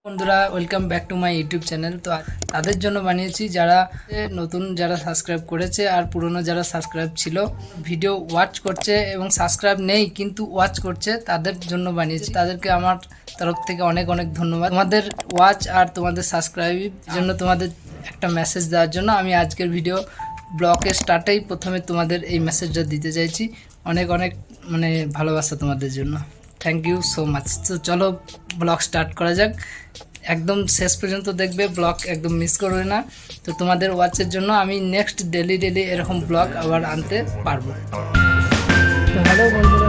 বন্ধুরা welcome back to my YouTube channel. তো তাদের জন্য বানিয়েছি যারা নতুন যারা সাবস্ক্রাইব করেছে আর পুরনো যারা সাবস্ক্রাইব ছিল, ভিডিও ওয়াচ করছে এবং সাবস্ক্রাইব নেই কিন্তু ওয়াচ করছে, তাদের জন্য বানিয়েছি। তাদেরকে আমার তরফ থেকে অনেক অনেক ধন্যবাদ। তোমাদের ওয়াচ আর তোমাদের সাবস্ক্রাইবের জন্য, তোমাদের একটা মেসেজ দেওয়ার জন্য আমি আজকের ভিডিও ব্লগের স্টার্টেই প্রথমে তোমাদের এই মেসেজটা দিতে চাইছি। অনেক অনেক ভালোবাসা তোমাদের জন্য। Thank you so much. তো চলো ব্লগ স্টার্ট করা যাক। একদম শেষ পর্যন্ত দেখবে, ব্লগ একদম মিস করবে না। তো তোমাদের ওয়াচের জন্য আমি নেক্সট ডেলি এরকম ব্লগ আবার আনতে পারবো। তো হ্যালো বন্ধুরা।